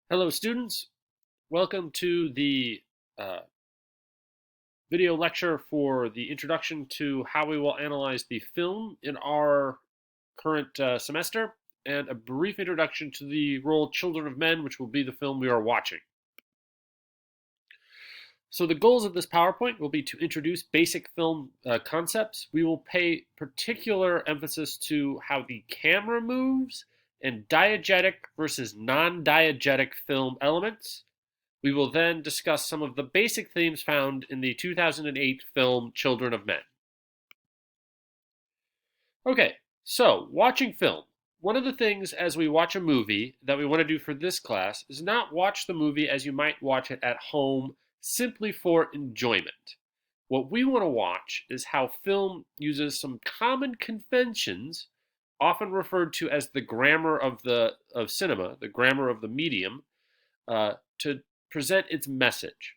Hello, students. Welcome to the uh, video lecture for the introduction to how we will analyze the film in our current semester, and a brief introduction to the role Children of Men, which will be the film we are watching. So the goals of this PowerPoint will be to introduce basic film concepts. We will pay particular emphasis to how the camera moves and diegetic versus non-diegetic film elements. We will then discuss some of the basic themes found in the 2008 film Children of Men. Okay, so watching film. One of the things as we watch a movie that we want to do for this class is not watch the movie as you might watch it at home simply for enjoyment. What we want to watch is how film uses some common conventions, often referred to as the grammar of cinema, the grammar of the medium, to present its message.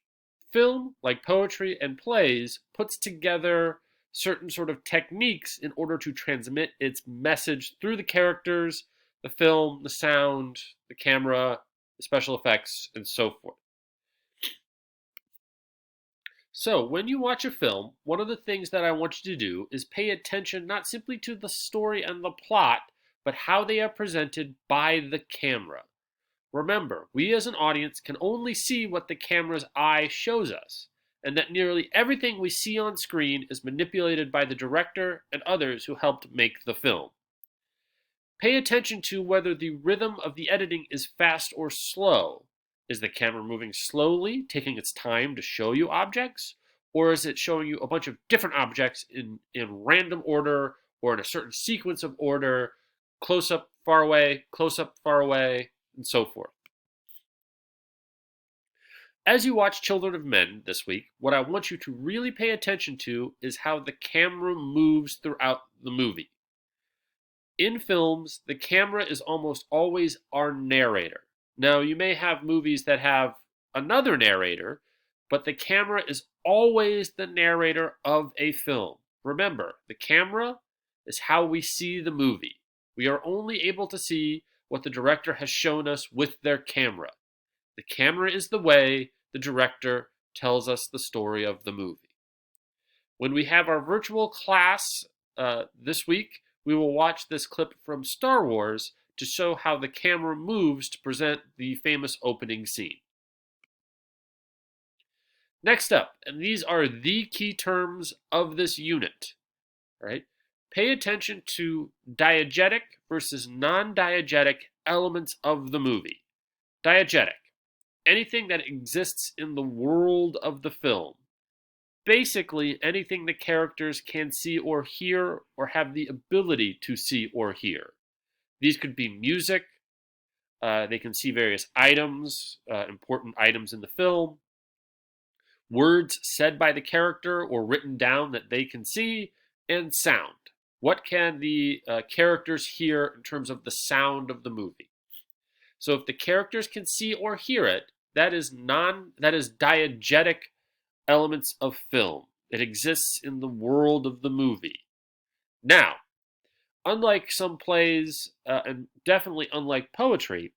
Film, like poetry and plays, puts together certain sort of techniques in order to transmit its message through the characters, the film, the sound, the camera, the special effects, and so forth. So, when you watch a film, one of the things that I want you to do is pay attention not simply to the story and the plot, but how they are presented by the camera. Remember, we as an audience can only see what the camera's eye shows us, and that nearly everything we see on screen is manipulated by the director and others who helped make the film. Pay attention to whether the rhythm of the editing is fast or slow. Is the camera moving slowly, taking its time to show you objects? Or is it showing you a bunch of different objects in random order or in a certain sequence of order, close up, far away, and so forth? As you watch Children of Men this week, what I want you to really pay attention to is how the camera moves throughout the movie. In films, the camera is almost always our narrator. Now, you may have movies that have another narrator, but the camera is always the narrator of a film. Remember, the camera is how we see the movie. We are only able to see what the director has shown us with their camera. The camera is the way the director tells us the story of the movie. When we have our virtual class this week, we will watch this clip from Star Wars to show how the camera moves to present the famous opening scene. Next up, and these are the key terms of this unit, right? Pay attention to diegetic versus non-diegetic elements of the movie. Diegetic, anything that exists in the world of the film. Basically, anything the characters can see or hear or have the ability to see or hear. These could be music, they can see various items, important items in the film, words said by the character or written down that they can see, and sound. What can the characters hear in terms of the sound of the movie? So if the characters can see or hear it, that is diegetic elements of film. It exists in the world of the movie. Now, unlike some plays, and definitely unlike poetry,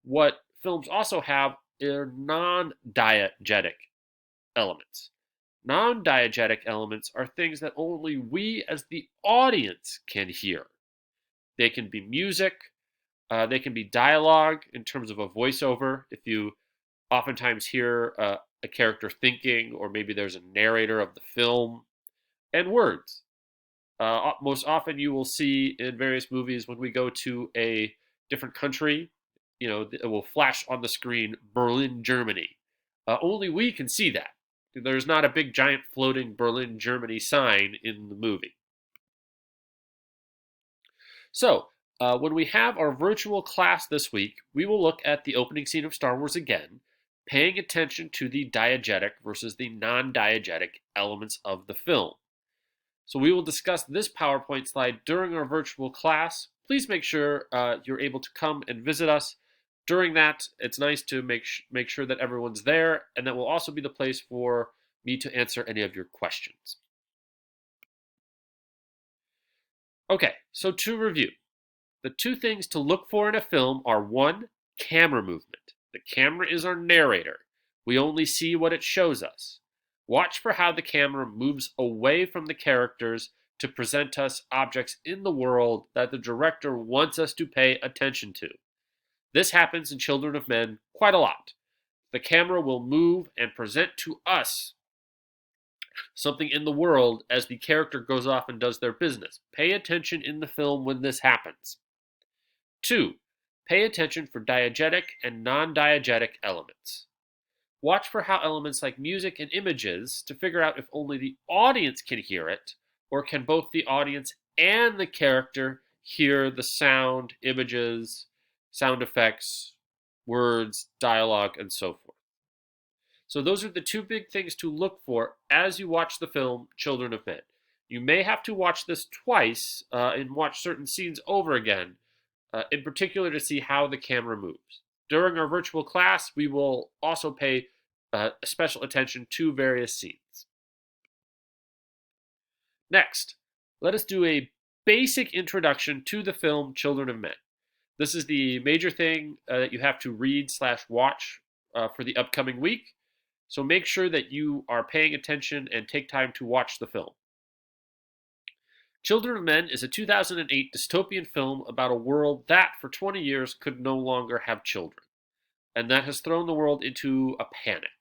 what films also have are non-diegetic elements. Non-diegetic elements are things that only we as the audience can hear. They can be music, they can be dialogue in terms of a voiceover. If you oftentimes hear a character thinking, or maybe there's a narrator of the film, and words. Most often, you will see in various movies when we go to a different country, it will flash on the screen Berlin, Germany. Only we can see that. There's not a big giant floating Berlin, Germany sign in the movie. So, when we have our virtual class this week, we will look at the opening scene of Star Wars again, paying attention to the diegetic versus the non-diegetic elements of the film. So we will discuss this PowerPoint slide during our virtual class. Please make sure you're able to come and visit us. During that, it's nice to make sure that everyone's there, and that will also be the place for me to answer any of your questions. Okay, so to review, the two things to look for in a film are one, camera movement. The camera is our narrator. We only see what it shows us. Watch for how the camera moves away from the characters to present us objects in the world that the director wants us to pay attention to. This happens in Children of Men quite a lot. The camera will move and present to us something in the world as the character goes off and does their business. Pay attention in the film when this happens. 2. Pay attention for diegetic and non-diegetic elements. Watch for how elements like music and images to figure out if only the audience can hear it, or can both the audience and the character hear the sound, images, sound effects, words, dialogue, and so forth. So those are the two big things to look for as you watch the film Children of Men. You may have to watch this twice and watch certain scenes over again, in particular to see how the camera moves. During our virtual class, we will also pay special attention to various scenes. Next, let us do a basic introduction to the film Children of Men. This is the major thing that you have to read/watch for the upcoming week. So make sure that you are paying attention and take time to watch the film. Children of Men is a 2008 dystopian film about a world that, for 20 years, could no longer have children, and that has thrown the world into a panic.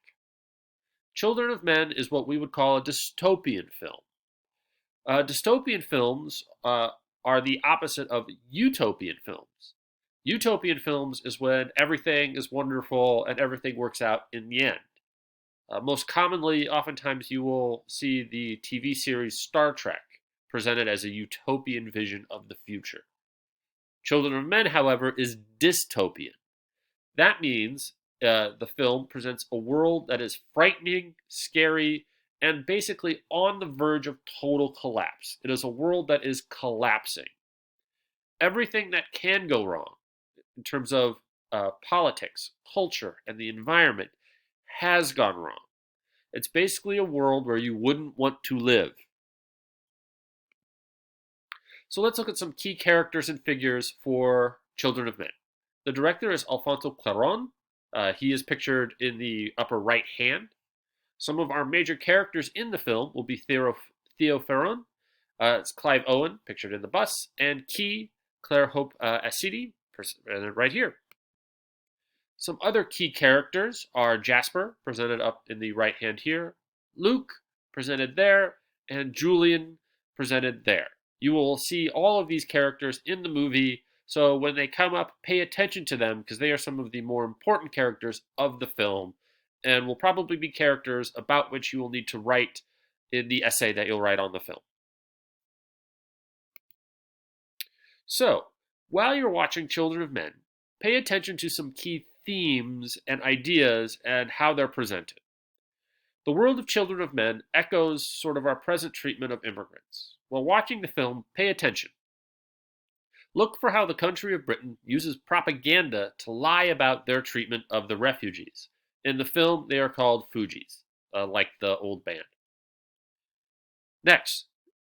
Children of Men is what we would call a dystopian film. Dystopian films are the opposite of utopian films. Utopian films is when everything is wonderful and everything works out in the end. Most commonly, oftentimes you will see the TV series Star Trek presented as a utopian vision of the future. Children of Men, however, is dystopian. That means the film presents a world that is frightening, scary, and basically on the verge of total collapse. It is a world that is collapsing. Everything that can go wrong in terms of politics, culture, and the environment has gone wrong. It's basically a world where you wouldn't want to live. So let's look at some key characters and figures for Children of Men. The director is Alfonso Cuarón. He is pictured in the upper right hand. Some of our major characters in the film will be Theo Ferron, it's Clive Owen, pictured in the bus, and Key Claire Hope Asidi, presented right here. Some other key characters are Jasper, presented up in the right hand here, Luke, presented there, and Julian, presented there. You will see all of these characters in the movie, so when they come up, pay attention to them because they are some of the more important characters of the film and will probably be characters about which you will need to write in the essay that you'll write on the film. So, while you're watching Children of Men, pay attention to some key themes and ideas and how they're presented. The world of Children of Men echoes sort of our present treatment of immigrants. While watching the film, pay attention. Look for how the country of Britain uses propaganda to lie about their treatment of the refugees. In the film, they are called Fugees, like the old band. Next,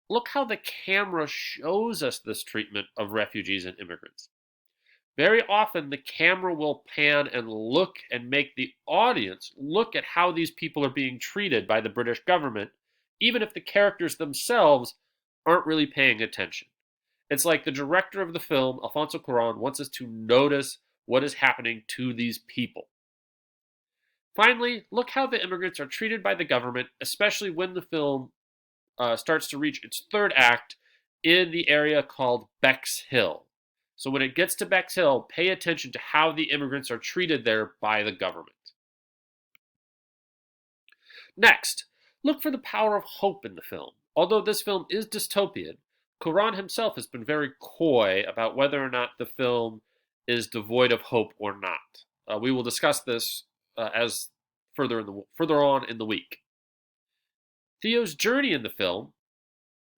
look how the camera shows us this treatment of refugees and immigrants. Very often, the camera will pan and look and make the audience look at how these people are being treated by the British government, even if the characters themselves aren't really paying attention. It's like the director of the film, Alfonso Cuarón, wants us to notice what is happening to these people. Finally, look how the immigrants are treated by the government, especially when the film starts to reach its third act in the area called Bexhill. So when it gets to Bexhill, pay attention to how the immigrants are treated there by the government. Next, look for the power of hope in the film. Although this film is dystopian, Cuarón himself has been very coy about whether or not the film is devoid of hope or not. We will discuss this as further on in the week. Theo's journey in the film,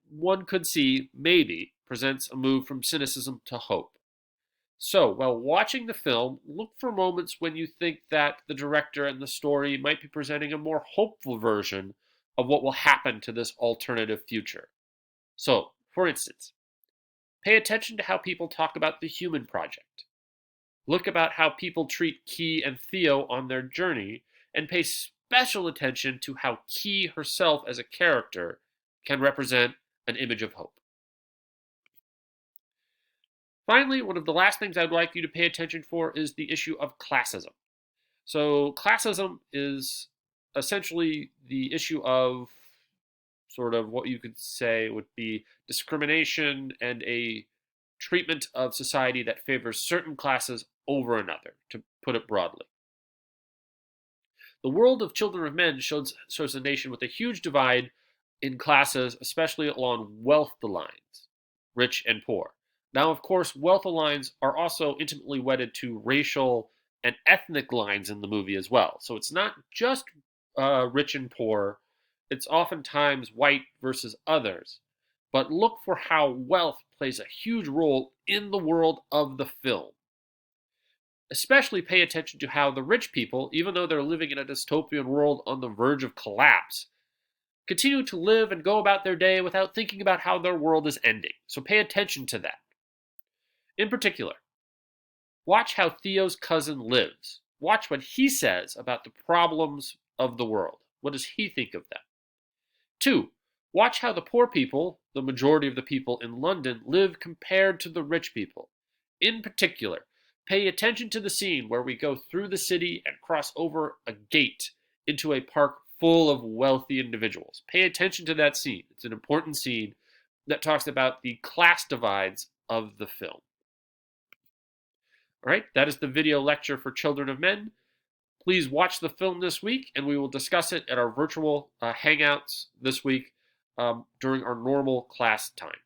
one could see, maybe, presents a move from cynicism to hope. So, while watching the film, look for moments when you think that the director and the story might be presenting a more hopeful version of what will happen to this alternative future. So, for instance, pay attention to how people talk about the Human Project. Look about how people treat Key and Theo on their journey, and pay special attention to how Key herself as a character can represent an image of hope. Finally, one of the last things I'd like you to pay attention for is the issue of classism. So, classism is essentially the issue of sort of what you could say would be discrimination and a treatment of society that favors certain classes over another, to put it broadly. The world of Children of Men shows a nation with a huge divide in classes, especially along wealth lines, rich and poor. Now, of course, wealth lines are also intimately wedded to racial and ethnic lines in the movie as well. So it's not just rich and poor, it's oftentimes white versus others. But look for how wealth plays a huge role in the world of the film. Especially pay attention to how the rich people, even though they're living in a dystopian world on the verge of collapse, continue to live and go about their day without thinking about how their world is ending. So pay attention to that. In particular, watch how Theo's cousin lives. Watch what he says about the problems of the world. What does he think of them? 2. Watch how the poor people, the majority of the people in London, live compared to the rich people. In particular, pay attention to the scene where we go through the city and cross over a gate into a park full of wealthy individuals. Pay attention to that scene. It's an important scene that talks about the class divides of the film. All right, that is the video lecture for Children of Men. Please watch the film this week, and we will discuss it at our virtual hangouts this week during our normal class time.